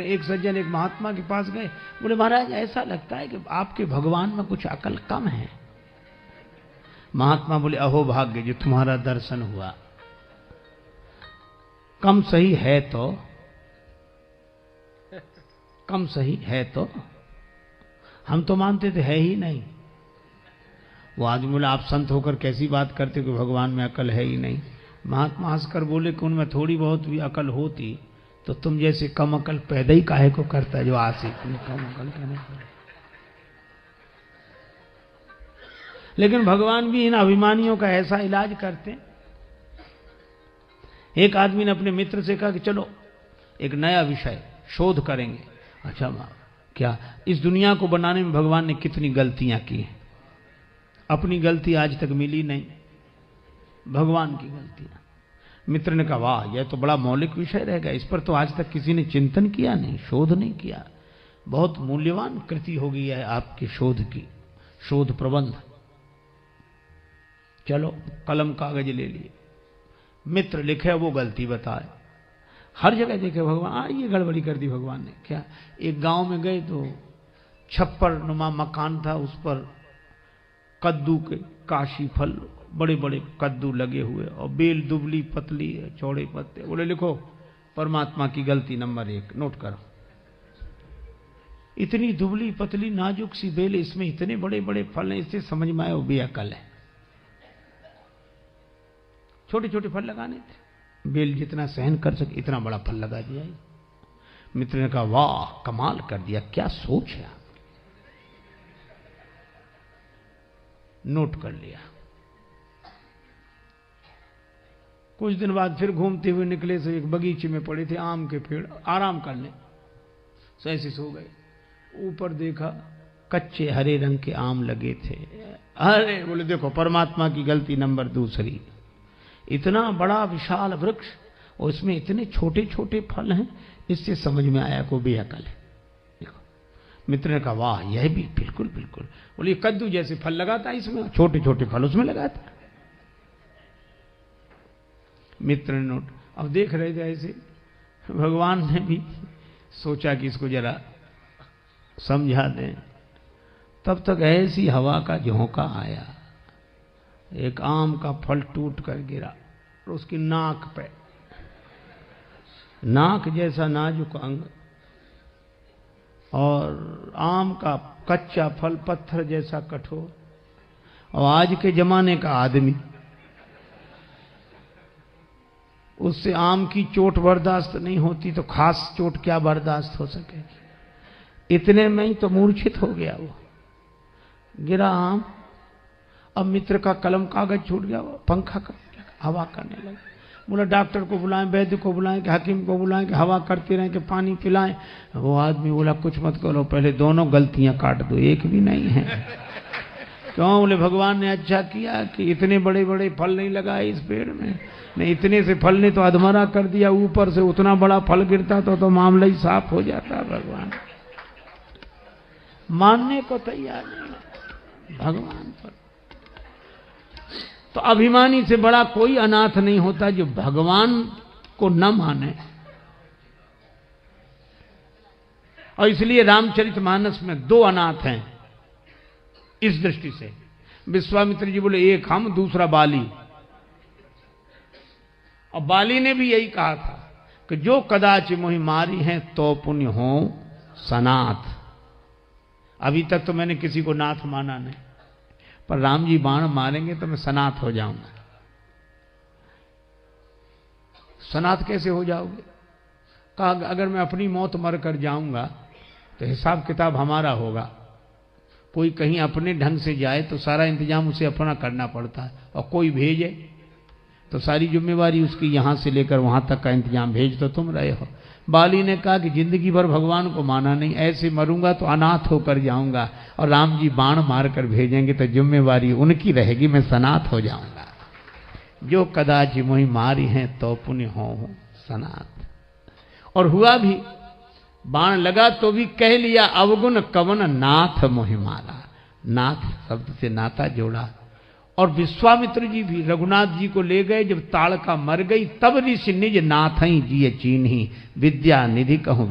एक सज्जन एक महात्मा के पास गए, बोले महाराज ऐसा लगता है कि आपके भगवान में कुछ अकल कम है। महात्मा बोले अहो भाग्य जो तुम्हारा दर्शन हुआ, कम सही है तो, कम सही है तो, हम तो मानते थे है ही नहीं। वो आदमी बोला आप संत होकर कैसी बात करते कि भगवान में अकल है ही नहीं। महात्मा हंसकर बोले कि उनमें थोड़ी बहुत भी अकल होती तो तुम जैसे कम अकल पैदा ही काहे को करता जो आशिक कम अकल कहने पर। लेकिन भगवान भी इन अभिमानियों का ऐसा इलाज करते। एक आदमी ने अपने मित्र से कहा कि चलो एक नया विषय शोध करेंगे। अच्छा क्या, इस दुनिया को बनाने में भगवान ने कितनी गलतियां की हैं, अपनी गलती आज तक मिली नहीं, भगवान की गलतियां। मित्र ने कहा वाह यह तो बड़ा मौलिक विषय रहेगा, इस पर तो आज तक किसी ने चिंतन किया नहीं, शोध नहीं किया। बहुत मूल्यवान कृति हो गई है आपकी शोध की, शोध प्रबंध। चलो कलम कागज ले लिए, मित्र लिखे वो गलती बताए। हर जगह देखे भगवान ये गड़बड़ी कर दी भगवान ने। क्या, एक गांव में गए तो छप्पर नुमा मकान था, उस पर कद्दू के काशी फल बड़े बड़े कद्दू लगे हुए और बेल दुबली पतली चौड़े पत्ते। बोले लिखो परमात्मा की गलती नंबर 1 नोट करो। इतनी दुबली पतली नाजुक सी बेल, इसमें इतने बड़े बड़े फल हैं, इससे समझ में आया वो बेअकल है। छोटे छोटे फल लगाने थे, बेल जितना सहन कर सके इतना बड़ा फल लगा दिया। मित्र ने कहा वाह कमाल कर दिया, क्या सोच है। नोट कर लिया। कुछ दिन बाद फिर घूमते हुए निकले से एक बगीचे में पड़े थे आम के पेड़, आराम करने से ऐसे सो गए। ऊपर देखा कच्चे हरे रंग के आम लगे थे। अरे बोले देखो परमात्मा की गलती नंबर 2। इतना बड़ा विशाल वृक्ष और इसमें इतने छोटे छोटे फल हैं, इससे समझ में आया को बेअकल है। देखो मित्र ने कहा वाह यह भी बिल्कुल बिल्कुल। बोले कद्दू जैसे फल लगाता है इसमें, छोटे छोटे फल उसमें लगाता है। मित्र ने नोट, अब देख रहे थे ऐसे, भगवान ने भी सोचा कि इसको जरा समझा दें। तब तक ऐसी हवा का झोंका आया, एक आम का फल टूट कर गिरा और उसकी नाक पे, नाक जैसा नाजुक अंग, और आम का कच्चा फल पत्थर जैसा कठोर। और आज के जमाने का आदमी उससे आम की चोट बर्दाश्त नहीं होती तो खास चोट क्या बर्दाश्त हो सकेगी। इतने में ही तो मूर्छित हो गया वो, गिरा आम। अब मित्र का कलम कागज छूट गया, वो पंखा कर हवा करने लगा। बोला डॉक्टर को बुलाएं, वैद्य को बुलाएं, कि हकीम को बुलाएं, कि हवा करते रहें, कि पानी पिलाएं। वो आदमी बोला कुछ मत करो, पहले दोनों गलतियां काट दो, एक भी नहीं है। क्यों? बोले भगवान ने अच्छा किया कि इतने बड़े बड़े फल नहीं लगाए इस पेड़ में, नहीं इतने से फल ने तो अधमरा कर दिया, ऊपर से उतना बड़ा फल गिरता तो मामला ही साफ हो जाता। भगवान मानने को तैयार नहीं भगवान पर। तो अभिमानी से बड़ा कोई अनाथ नहीं होता जो भगवान को न माने। और इसलिए रामचरितमानस में 2 अनाथ हैं इस दृष्टि से। विश्वामित्र जी बोले एक हम, दूसरा बाली। और बाली ने भी यही कहा था कि जो कदाच मोहि मारी हैं तो पुण्य हो सनाथ। अभी तक तो मैंने किसी को नाथ माना नहीं, पर राम जी बाण मारेंगे तो मैं सनाथ हो जाऊंगा। सनाथ कैसे हो जाओगे? कहा अगर मैं अपनी मौत मर कर जाऊंगा तो हिसाब किताब हमारा होगा। कोई कहीं अपने ढंग से जाए तो सारा इंतजाम उसे अपना करना पड़ता है, और कोई भेजे तो सारी जिम्मेवारी उसकी, यहां से लेकर वहां तक का इंतजाम भेज तो तुम रहे हो। बाली ने कहा कि जिंदगी भर भगवान को माना नहीं, ऐसे मरूंगा तो अनाथ होकर जाऊंगा, और राम जी बाण मार कर भेजेंगे तो जिम्मेवारी उनकी रहेगी, मैं सनाथ हो जाऊंगा। जो कदाच मोहि मारी हैं तो पुण्य हो सनाथ। और हुआ भी, बाण लगा तो भी कह लिया अवगुण कवन नाथ मोहि मारा। नाथ शब्द से नाता जोड़ा। और विश्वामित्र जी भी रघुनाथ जी को ले गए, जब ताड़का मर गई तब ऋषि निज नाथ ही जिये चीन्ही, विद्या निधि कहूं